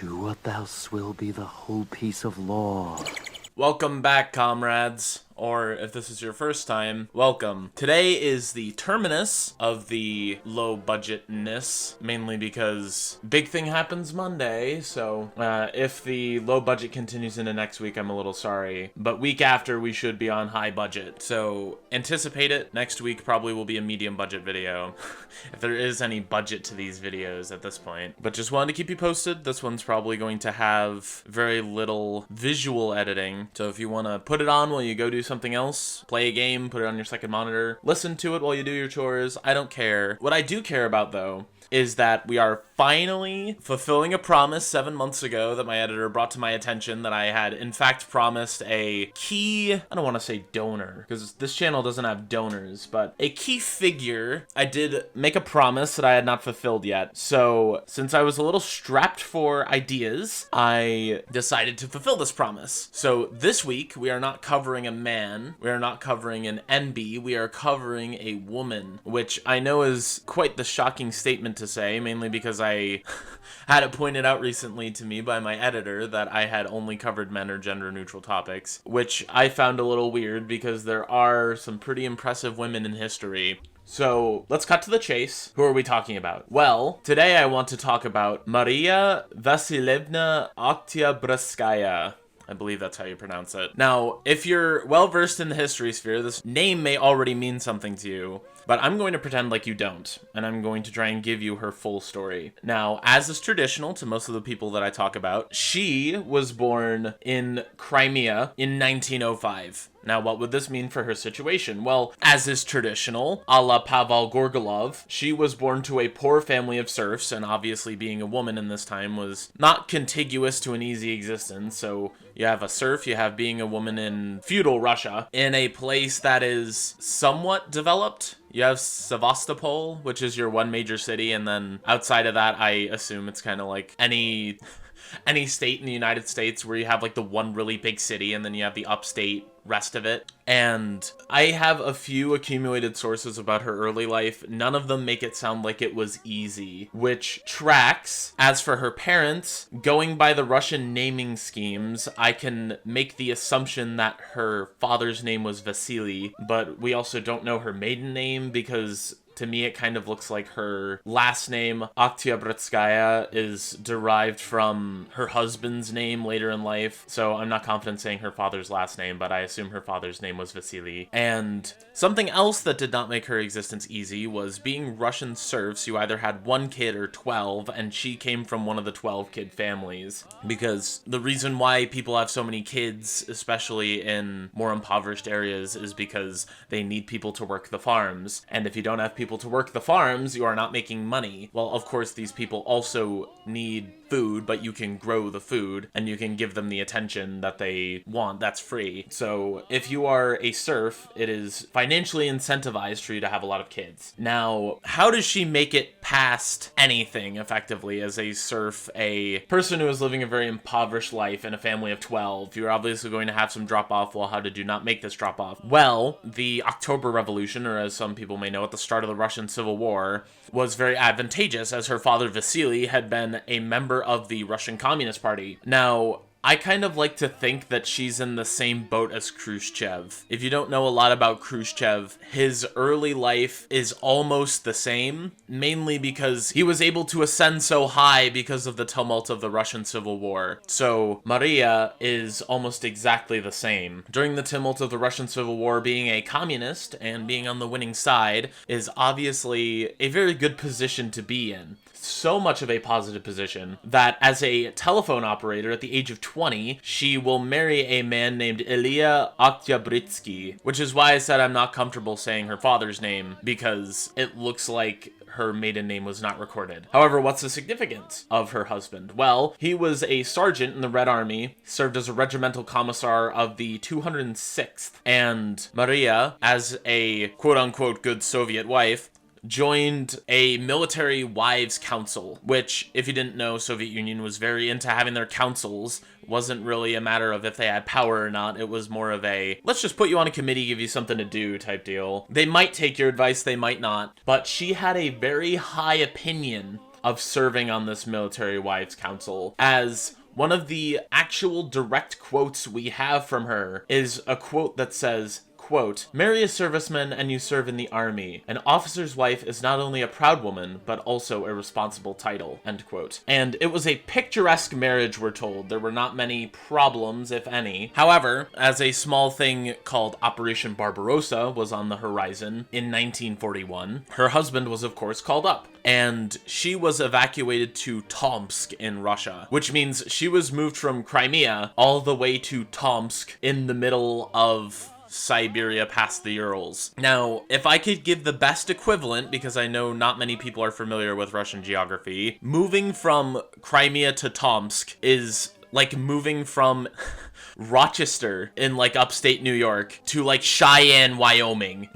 Do what thou will be the whole piece of law. Welcome back, comrades. Or if this is your first time, welcome. Today is the terminus of the low budgetness, mainly because big thing happens Monday, so if the low budget continues into next week, I'm a little sorry. But week after, we should be on high budget, so anticipate it. Next week probably will be a medium budget video, if there is any budget to these videos at this point. But just wanted to keep you posted. This one's probably going to have very little visual editing, so if you want to put it on while you go do something else, play a game, put it on your second monitor, listen to it while you do your chores, I don't care. What I do care about, though, is that we are finally fulfilling a promise 7 months ago that my editor brought to my attention, that I had in fact promised a key, I don't want to say donor, because this channel doesn't have donors, but a key figure. I did make a promise that I had not fulfilled yet. So since I was a little strapped for ideas, I decided to fulfill this promise. So this week, we are not covering a man, we are not covering an NB, we are covering a woman, which I know is quite the shocking statement to say, mainly because I had it pointed out recently to me by my editor that I had only covered men or gender neutral topics, which I found a little weird because there are some pretty impressive women in history. So let's cut to the chase. Who are we talking about? Well, today I want to talk about Mariya Oktyabrskaya. I believe that's how you pronounce it. Now, if you're well-versed in the history sphere, this name may already mean something to you, but I'm going to pretend like you don't, and I'm going to try and give you her full story. Now, as is traditional to most of the people that I talk about, she was born in Crimea in 1905. Now, what would this mean for her situation? Well, as is traditional, a la Pavel Gorgolov, she was born to a poor family of serfs, and obviously being a woman in this time was not contiguous to an easy existence, so you have a serf, you have being a woman in feudal Russia, in a place that is somewhat developed. You have Sevastopol, which is your one major city, and then outside of that, I assume it's kind of like any state in the United States where you have like the one really big city and then you have the upstate rest of it. And I have a few accumulated sources about her early life. None of them make it sound like it was easy, which tracks. As for her parents, going by the Russian naming schemes, I can make the assumption that her father's name was Vasily, but we also don't know her maiden name because to me, it kind of looks like her last name, Oktyabrskaya, is derived from her husband's name later in life. So I'm not confident saying her father's last name, but I assume her father's name was Vasily. And something else that did not make her existence easy was being Russian serfs. You either had one kid or 12, and she came from one of the 12-kid families. Because the reason why people have so many kids, especially in more impoverished areas, is because they need people to work the farms. And if you don't have people to work the farms, you are not making money. Well, of course, these people also need food, but you can grow the food and you can give them the attention that they want. That's free. So if you are a serf, it is financially incentivized for you to have a lot of kids. Now, how does she make it past anything effectively as a serf, a person who is living a very impoverished life in a family of 12? You're obviously going to have some drop off. Well, how did you not make this drop off? Well, the October Revolution, or as some people may know, at the start of the Russian Civil War, was very advantageous as her father Vasily had been a member of the Russian Communist Party. Now, I kind of like to think that she's in the same boat as Khrushchev. If you don't know a lot about Khrushchev, his early life is almost the same, mainly because he was able to ascend so high because of the tumult of the Russian Civil War. So Mariya is almost exactly the same. During the tumult of the Russian Civil War, being a communist and being on the winning side is obviously a very good position to be in. So much of a positive position that as a telephone operator at the age of 20, she will marry a man named Mariya Oktyabrskaya, which is why I said I'm not comfortable saying her father's name, because it looks like her maiden name was not recorded. However, what's the significance of her husband? Well, he was a sergeant in the Red Army, served as a regimental commissar of the 206th, and Mariya, as a quote-unquote good Soviet wife, joined a military wives council, which, if you didn't know, Soviet Union was very into having their councils. Wasn't really a matter of if they had power or not. It was more of a, let's just put you on a committee, give you something to do type deal. They might take your advice, they might not. But she had a very high opinion of serving on this military wives council, as one of the actual direct quotes we have from her is a quote that says, quote, "Marry a serviceman and you serve in the army. An officer's wife is not only a proud woman, but also a responsible title," end quote. And it was a picturesque marriage, we're told. There were not many problems, if any. However, as a small thing called Operation Barbarossa was on the horizon in 1941, her husband was of course called up. And she was evacuated to Tomsk in Russia, which means she was moved from Crimea all the way to Tomsk in the middle of Siberia past the Urals. Now, if I could give the best equivalent, because I know not many people are familiar with Russian geography, moving from Crimea to Tomsk is like moving from Rochester in like upstate New York to like Cheyenne, Wyoming.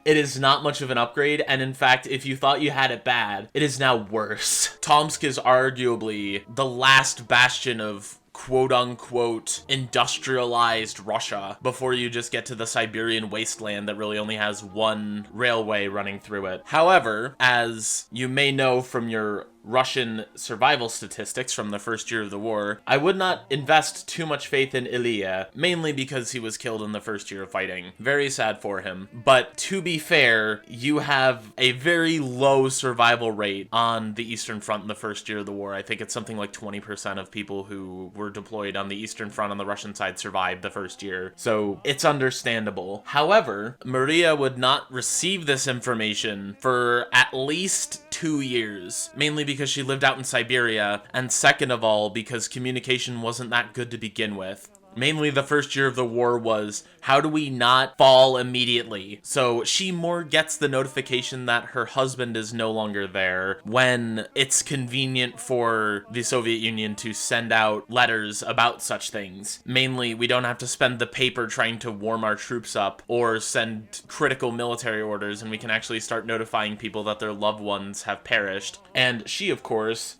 It is not much of an upgrade, and in fact, if you thought you had it bad, it is now worse. Tomsk is arguably the last bastion of quote-unquote industrialized Russia before you just get to the Siberian wasteland that really only has one railway running through it. However, as you may know from your Russian survival statistics from the first year of the war, I would not invest too much faith in Ilya, mainly because he was killed in the first year of fighting. Very sad for him. But to be fair, you have a very low survival rate on the Eastern Front in the first year of the war. I think it's something like 20% of people who were deployed on the Eastern Front on the Russian side survived the first year. So it's understandable. However, Mariya would not receive this information for at least 2 years, mainly because she lived out in Siberia, and second of all, because communication wasn't that good to begin with. Mainly the first year of the war was, how do we not fall immediately? So she more gets the notification that her husband is no longer there when it's convenient for the Soviet Union to send out letters about such things. Mainly, we don't have to spend the paper trying to warm our troops up or send critical military orders, and we can actually start notifying people that their loved ones have perished. And she, of course,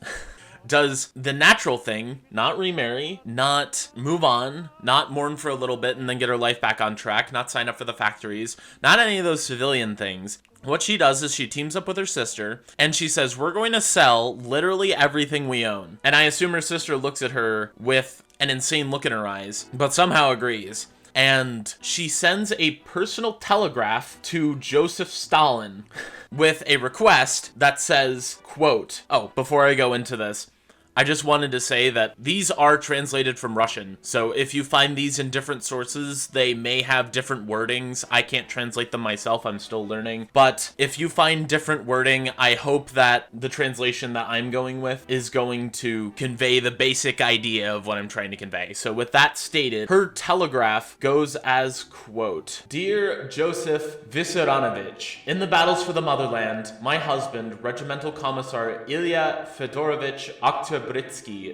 does the natural thing, not remarry, not move on, not mourn for a little bit and then get her life back on track, not sign up for the factories, not any of those civilian things. What she does is she teams up with her sister, and she says, we're going to sell literally everything we own. And I assume her sister looks at her with an insane look in her eyes, but somehow agrees. And she sends a personal telegraph to Joseph Stalin with a request that says, quote, oh, before I go into this, I just wanted to say that these are translated from Russian, so if you find these in different sources, they may have different wordings. I can't translate them myself, I'm still learning. But if you find different wording, I hope that the translation that I'm going with is going to convey the basic idea of what I'm trying to convey. So with that stated, her telegraph goes as, quote, Dear Joseph Vissarionovich, in the battles for the motherland, my husband, Regimental Commissar Ilya Fedorovich Oktyabrskaya,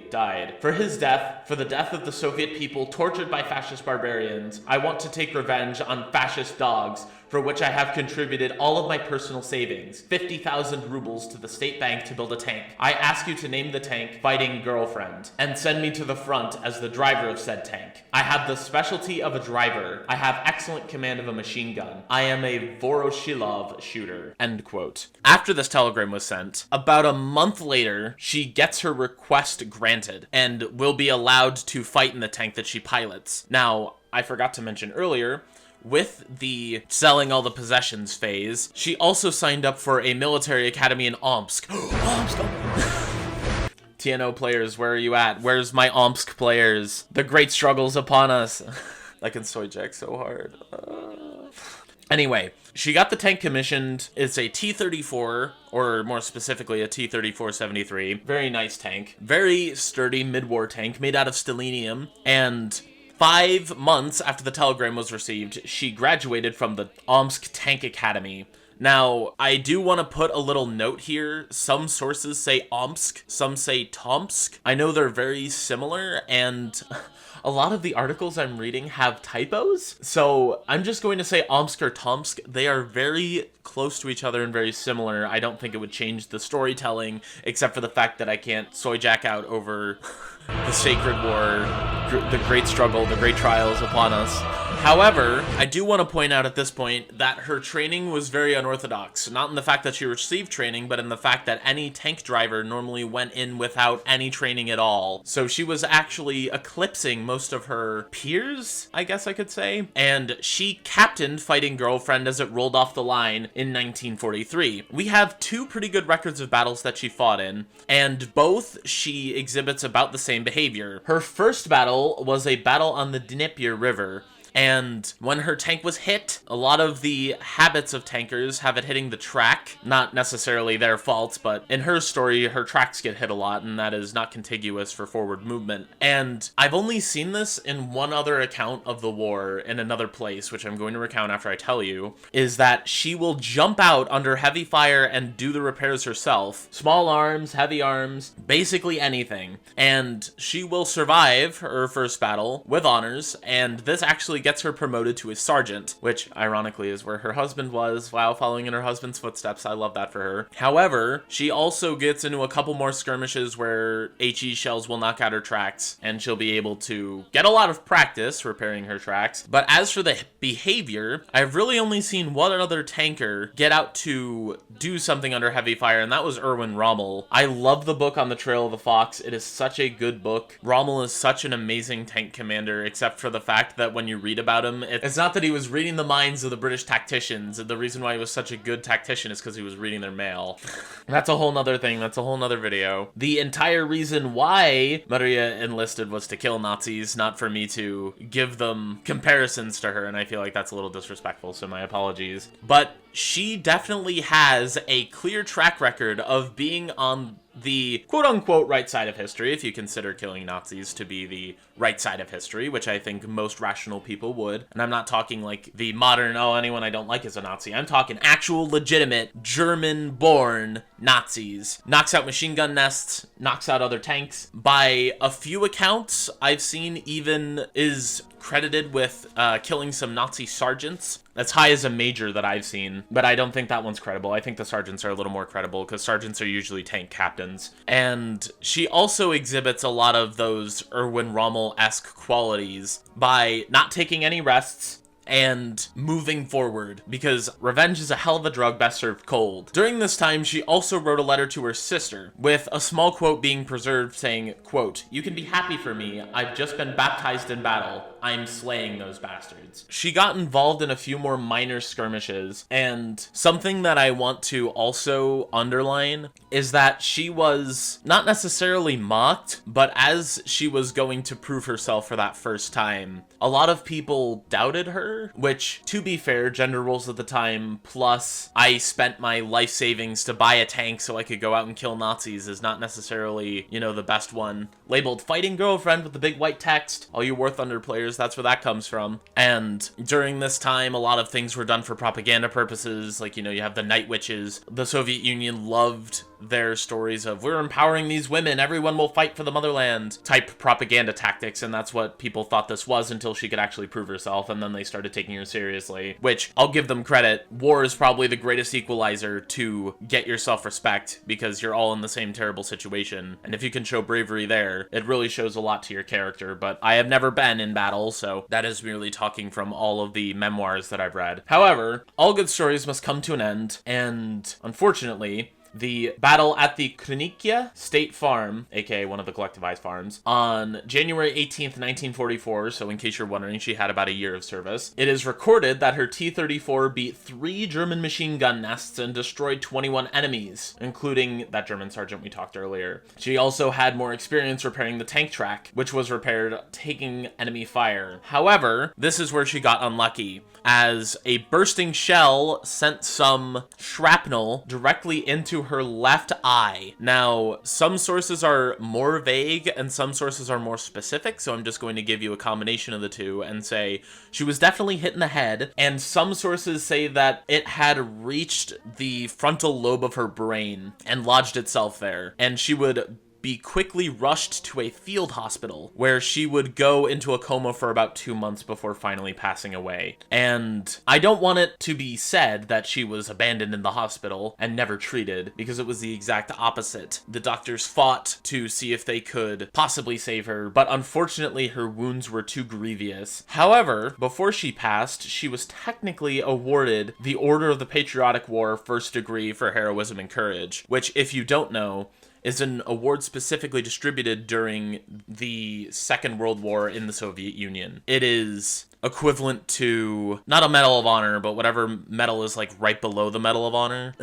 died. For his death, for the death of the Soviet people tortured by fascist barbarians, I want to take revenge on fascist dogs, for which I have contributed all of my personal savings, 50,000 rubles to the state bank to build a tank. I ask you to name the tank Fighting Girlfriend, and send me to the front as the driver of said tank. I have the specialty of a driver. I have excellent command of a machine gun. I am a Voroshilov shooter. End quote. After this telegram was sent, about a month later, she gets her request granted, and will be allowed to fight in the tank that she pilots. Now, I forgot to mention earlier, with the selling all the possessions phase, she also signed up for a military academy in Omsk. Omsk! TNO players, where are you at? Where's my Omsk players? The great struggle's upon us. I can soy jack so hard. Anyway, she got the tank commissioned. It's a T-34, or more specifically a T-34-73. Very nice tank. Very sturdy mid-war tank made out of stellinium. And 5 months after the telegram was received, she graduated from the Omsk Tank Academy. Now, I do want to put a little note here. Some sources say Omsk, some say Tomsk. I know they're very similar, and a lot of the articles I'm reading have typos. So I'm just going to say Omsk or Tomsk. They are very close to each other and very similar. I don't think it would change the storytelling, except for the fact that I can't soy jack out over the sacred war, the great struggle, the great trials upon us. However, I do want to point out at this point that her training was very unorthodox. Not in the fact that she received training, but in the fact that any tank driver normally went in without any training at all. So she was actually eclipsing most of her peers, I guess I could say. And she captained Fighting Girlfriend as it rolled off the line in 1943. We have two pretty good records of battles that she fought in, and both she exhibits about the same behavior. Her first battle was a battle on the Dnieper River. And when her tank was hit, a lot of the habits of tankers have it hitting the track. Not necessarily their fault, but in her story, her tracks get hit a lot, and that is not contiguous for forward movement. And I've only seen this in one other account of the war in another place, which I'm going to recount after I tell you, is that she will jump out under heavy fire and do the repairs herself. Small arms, heavy arms, basically anything. And she will survive her first battle with honors, and this actually gets her promoted to a sergeant, which ironically is where her husband was while following in her husband's footsteps. I love that for her. However, she also gets into a couple more skirmishes where HE shells will knock out her tracks, and she'll be able to get a lot of practice repairing her tracks. But as for the behavior, I've really only seen one other tanker get out to do something under heavy fire, and that was Erwin Rommel. I love the book On the Trail of the Fox. It is such a good book. Rommel is such an amazing tank commander, except for the fact that when you read about him, it's not that he was reading the minds of the British tacticians. The reason why he was such a good tactician is because he was reading their mail. That's a whole nother thing. That's a whole nother video. The entire reason why Mariya enlisted was to kill Nazis, not for me to give them comparisons to her, and I feel like that's a little disrespectful, so my apologies. But she definitely has a clear track record of being on the quote-unquote right side of history, if you consider killing Nazis to be the right side of history, which I think most rational people would. And I'm not talking like the modern, oh, anyone I don't like is a Nazi. I'm talking actual, legitimate, German-born Nazis. Knocks out machine gun nests, knocks out other tanks. By a few accounts, I've seen even is credited with killing some Nazi sergeants. As high as a major that I've seen, but I don't think that one's credible. I think the sergeants are a little more credible because sergeants are usually tank captains. And she also exhibits a lot of those Erwin Rommel-esque qualities by not taking any rests and moving forward, because revenge is a hell of a drug best served cold. During this time, she also wrote a letter to her sister, with a small quote being preserved saying, quote, "You can be happy for me. I've just been baptized in battle. I'm slaying those bastards." She got involved in a few more minor skirmishes, and something that I want to also underline is that she was not necessarily mocked, but as she was going to prove herself for that first time, a lot of people doubted her, which, to be fair, gender roles at the time, plus I spent my life savings to buy a tank so I could go out and kill Nazis, is not necessarily, you know, the best one. Labeled Fighting Girlfriend with the big white text, all you War Thunder players, that's where that comes from. And during this time, a lot of things were done for propaganda purposes, like, you know, you have the Night Witches. The Soviet Union loved their stories of, we're empowering these women, everyone will fight for the motherland, type propaganda tactics, and that's what people thought this was until she could actually prove herself, and then they started taking her seriously, which, I'll give them credit, war is probably the greatest equalizer to get your self-respect, because you're all in the same terrible situation, and if you can show bravery there, it really shows a lot to your character. But I have never been in battle, so that is merely talking from all of the memoirs that I've read. However, all good stories must come to an end, and unfortunately, the battle at the Krynikia State Farm, aka one of the collectivized farms, on January 18th, 1944, so in case you're wondering, she had about a year of service. It is recorded that her T-34 beat 3 German machine gun nests and destroyed 21 enemies, including that German sergeant we talked earlier. She also had more experience repairing the tank track, which was repaired taking enemy fire. However, this is where she got unlucky, as a bursting shell sent some shrapnel directly into her left eye. Now, some sources are more vague and some sources are more specific, so I'm just going to give you a combination of the two and say she was definitely hit in the head, and some sources say that it had reached the frontal lobe of her brain and lodged itself there, and she would be quickly rushed to a field hospital where she would go into a coma for about 2 months before finally passing away. And I don't want it to be said that she was abandoned in the hospital and never treated, because it was the exact opposite. The doctors fought to see if they could possibly save her, but unfortunately her wounds were too grievous. However, before she passed, she was technically awarded the Order of the Patriotic War First Degree for heroism and courage, which, if you don't know, is an award specifically distributed during the Second World War in the Soviet Union. It is equivalent to, not a Medal of Honor, but whatever medal is like right below the Medal of Honor.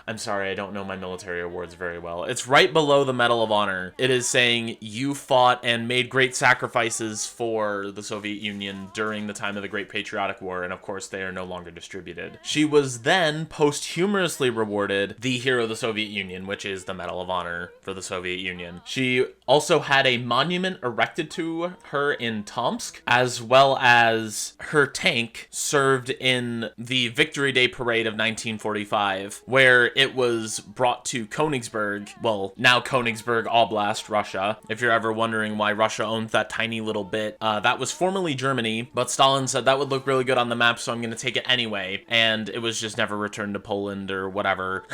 I'm sorry, I don't know my military awards very well. It's right below the Medal of Honor. It is saying you fought and made great sacrifices for the Soviet Union during the time of the Great Patriotic War, and of course they are no longer distributed. She was then posthumously rewarded the Hero of the Soviet Union, which is the Medal of Honor for the Soviet Union. She also had a monument erected to her in Tomsk, as well as her tank served in the Victory Day Parade of 1945, where it was brought to Königsberg, well, now Königsberg Oblast, Russia. If you're ever wondering why Russia owns that tiny little bit, that was formerly Germany, but Stalin said that would look really good on the map, so I'm going to take it anyway, and it was just never returned to Poland or whatever.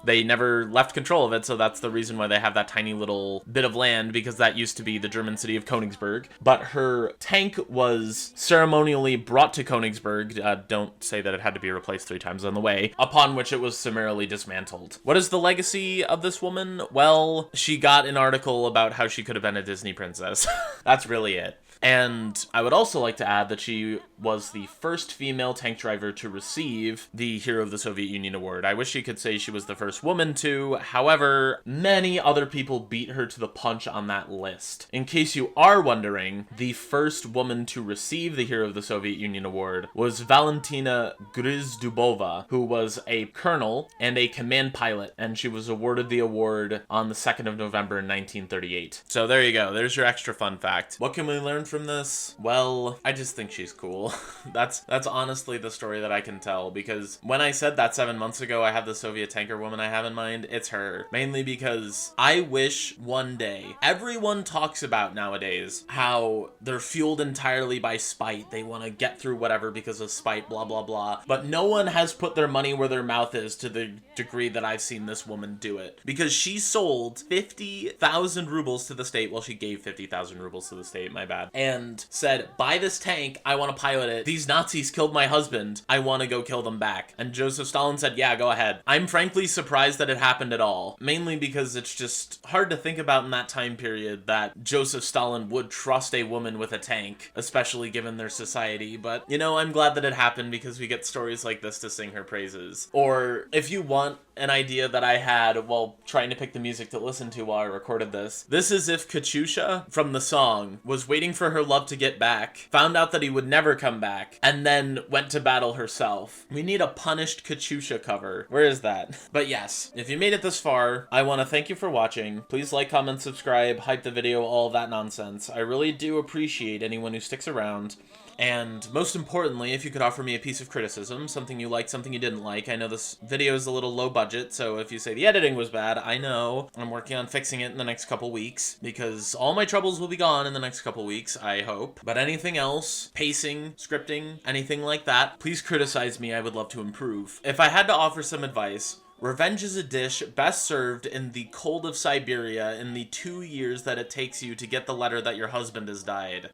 They never left control of it, so that's the reason why they have that tiny little bit of land, because that used to be the German city of Königsberg. But her tank was ceremonially brought to Königsberg, don't say that it had to be replaced 3 times on the way, upon which it was summarily dismantled. What is the legacy of this woman? Well, she got an article about how she could have been a Disney princess. That's really it. And I would also like to add that she was the first female tank driver to receive the Hero of the Soviet Union award. I wish she could say she was the first woman to. However, many other people beat her to the punch on that list. In case you are wondering, the first woman to receive the Hero of the Soviet Union award was Valentina Grizdubova, who was a colonel and a command pilot, and she was awarded the award on the 2nd of November in 1938. So there you go. There's your extra fun fact. What can we learn from this? Well, I just think she's cool. That's honestly the story that I can tell, because when I said that 7 months ago I have the Soviet tanker woman I have in mind, it's her. Mainly because I wish one day, everyone talks about nowadays how they're fueled entirely by spite. They want to get through whatever because of spite, blah, blah, blah. But no one has put their money where their mouth is to the degree that I've seen this woman do it. Because she sold 50,000 rubles to the state. Well, she gave 50,000 rubles to the state, my bad. And said, buy this tank, I want to pilot it. These Nazis killed my husband, I want to go kill them back. And Joseph Stalin said, yeah, go ahead. I'm frankly surprised that it happened at all. Mainly because it's just hard to think about in that time period that Joseph Stalin would trust a woman with a tank, especially given their society. But, you know, I'm glad that it happened because we get stories like this to sing her praises. Or, if you want an idea that I had while trying to pick the music to listen to while I recorded this. This is if Katyusha, from the song, was waiting for her love to get back, found out that he would never come back, and then went to battle herself. We need a punished Katyusha cover. Where is that? But yes, if you made it this far, I want to thank you for watching. Please like, comment, subscribe, hype the video, all of that nonsense. I really do appreciate anyone who sticks around. And most importantly, if you could offer me a piece of criticism, something you liked, something you didn't like. I know this video is a little low budget, so if you say the editing was bad, I know. I'm working on fixing it in the next couple weeks, because all my troubles will be gone in the next couple weeks, I hope. But anything else, pacing, scripting, anything like that, please criticize me, I would love to improve. If I had to offer some advice, revenge is a dish best served in the cold of Siberia in the 2 years that it takes you to get the letter that your husband has died.